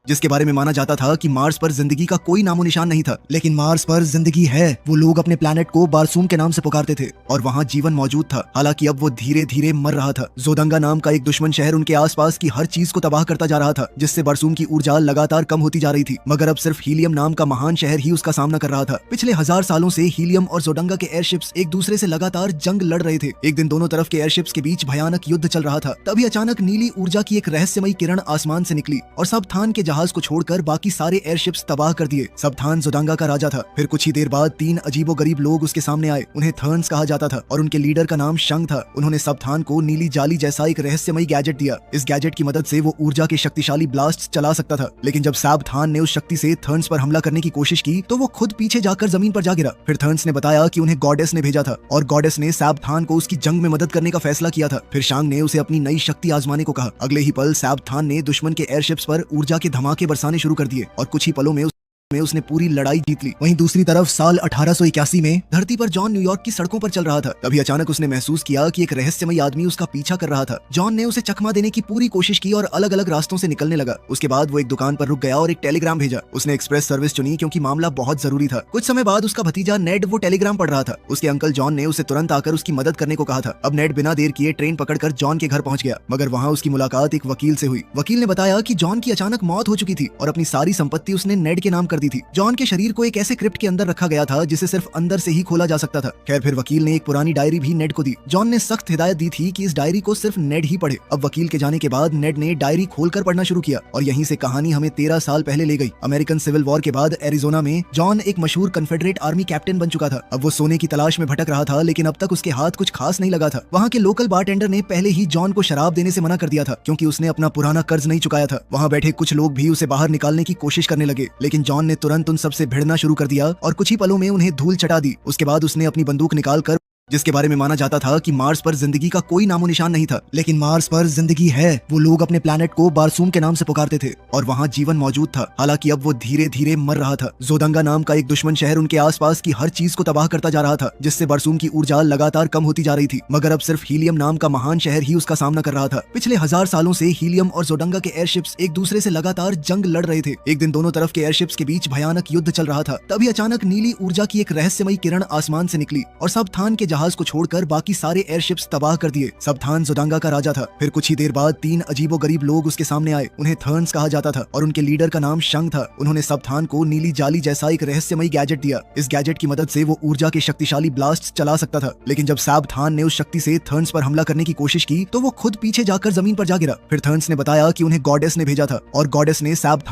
जिसके बारे में माना जाता था कि मार्स पर जिंदगी का कोई नामो निशान नहीं था। लेकिन मार्स पर जिंदगी है। वो लोग अपने प्लेनेट को बारसूम के नाम से पुकारते थे और वहाँ जीवन मौजूद था। हालांकि अब वो धीरे धीरे मर रहा था। जोदंगा नाम का एक दुश्मन शहर उनके आसपास की हर चीज को तबाह करता जा रहा था, जिससे बारसूम की ऊर्जा लगातार कम होती जा रही थी। मगर अब सिर्फ हीलियम नाम का महान शहर ही उसका सामना कर रहा था। पिछले 1000 सालों से हीलियम और जोडंगा के एयरशिप्स एक दूसरे से लगातार जंग लड़ रहे थे। एक दिन दोनों तरफ के एयरशिप्स के बीच भयानक युद्ध चल रहा था। तभी अचानक नीली ऊर्जा की एक रहस्यमयी किरण आसमान से निकली और सबथान के जहाज को छोड़कर बाकी सारे एयरशिप्स तबाह कर दिए। सबथान जोदंगा का राजा था। फिर कुछ ही देर बाद 3 अजीबोगरीब लोग उसके सामने आए। उन्हें थर्न्स कहा जाता था और उनके लीडर का नाम शंग था। उन्होंने सबथान को नीली जाली जैसा एक रहस्यमयी गैजेट दिया। इस गैजेट की मदद से वो ऊर्जा के शक्तिशाली ब्लास्ट चला सकता था। लेकिन जब सबथान ने उस शक्ति से थर्न्स पर हमला करने की कोशिश की तो वो खुद पीछे जाकर जमीन पर जा गिरा। फिर थर्न्स ने बताया कि उन्हें गॉडेस ने भेजा था और गॉडेस ने सबथान को उसकी जंग में मदद करने का फैसला किया था। फिर शांग ने उसे अपनी नई शक्ति आजमाने को कहा। अगले ही पल सबथान ने दुश्मन के एयरशिप्स पर ऊर्जा के धमाके बरसाने शुरू कर दिए और कुछ ही पलों में उसने पूरी लड़ाई जीत ली। वहीं दूसरी तरफ साल 1881 में धरती पर जॉन न्यूयॉर्क की सड़कों पर चल रहा था। तभी अचानक उसने महसूस किया कि एक रहस्यमयी आदमी उसका पीछा कर रहा था। जॉन ने उसे चकमा देने की पूरी कोशिश की और अलग अलग रास्तों से निकलने लगा। उसके बाद वो एक दुकान पर रुक गया और एक टेलीग्राम भेजा। उसने एक्सप्रेस सर्विस चुनी क्योंकि मामला बहुत जरूरी था। कुछ समय बाद उसका भतीजा नेड वो टेलीग्राम पढ़ रहा था। उसके अंकल जॉन ने उसे तुरंत आकर उसकी मदद करने को कहा था। अब नेड बिना देर किए ट्रेन पकड़कर जॉन के घर पहुंच गया, मगर वहाँ उसकी मुलाकात एक वकील से हुई। वकील ने बताया कि जॉन की अचानक मौत हो चुकी थी और अपनी सारी संपत्ति उसने नेड के नाम कर दी थी। जॉन के शरीर को एक ऐसे क्रिप्ट के अंदर रखा गया था जिसे सिर्फ अंदर से ही खोला जा सकता था। खैर, फिर वकील ने एक पुरानी डायरी भी नेड को दी। जॉन ने सख्त हिदायत दी थी कि इस डायरी को सिर्फ नेड ही पढ़े। अब वकील के जाने के बाद नेड ने डायरी खोलकर पढ़ना शुरू किया और यहीं से कहानी हमें 13 साल पहले ले गई। अमेरिकन सिविल वॉर के बाद एरिजोना में जॉन एक मशहूर कन्फेडरेट आर्मी कैप्टन बन चुका था। अब वो सोने की तलाश में भटक रहा था, लेकिन अब तक उसके हाथ कुछ खास नहीं लगा था। वहाँ के लोकल बारटेंडर ने पहले ही जॉन को शराब देने से मना कर दिया था क्योंकि उसने अपना पुराना कर्ज नहीं चुकाया था। वहाँ बैठे कुछ लोग भी उसे बाहर निकालने की कोशिश करने लगे, लेकिन जॉन ने तुरंत उन सबसे भिड़ना शुरू कर दिया और कुछ ही पलों में उन्हें धूल चटा दी। उसके बाद उसने अपनी बंदूक निकालकर, जिसके बारे में माना जाता था कि मार्स पर जिंदगी का कोई नामो निशान नहीं था, लेकिन मार्स पर जिंदगी है। वो लोग अपने प्लेनेट को बारसूम के नाम से पुकारते थे और वहाँ जीवन मौजूद था। हालांकि अब वो धीरे धीरे मर रहा था। जोदंगा नाम का एक दुश्मन शहर उनके आसपास की हर चीज को तबाह करता जा रहा था, जिससे बारसूम की ऊर्जा लगातार कम होती जा रही थी। मगर अब सिर्फ हीलियम नाम का महान शहर ही उसका सामना कर रहा था। पिछले 1000 सालों से हीलियम और जोडंगा के एयरशिप्स एक दूसरे से लगातार जंग लड़ रहे थे। एक दिन दोनों तरफ के एयरशिप्स के बीच भयानक युद्ध चल रहा था। तभी अचानक नीली ऊर्जा की एक रहस्यमयी किरण आसमान से निकली और सबथान के जहाज को छोड़कर बाकी सारे एयरशिप्स तबाह कर दिए। सबथान जोदंगा का राजा था। फिर कुछ ही देर बाद 3 अजीबोगरीब लोग उसके सामने आए। उन्हें थर्न्स कहा जाता था और उनके लीडर का नाम शंग था। उन्होंने सबथान को नीली जाली जैसा एक रहस्यमयी गैजेट दिया। इस गैजेट की मदद से वो ऊर्जा के शक्तिशाली ब्लास्ट चला सकता था। लेकिन जब सबथान ने उस शक्ति से थर्न्स पर हमला करने की कोशिश की तो वो खुद पीछे जाकर जमीन पर जा गिरा। फिर थर्न्स ने बताया कि उन्हें गॉडेस ने भेजा था और गॉडेस ने सबथान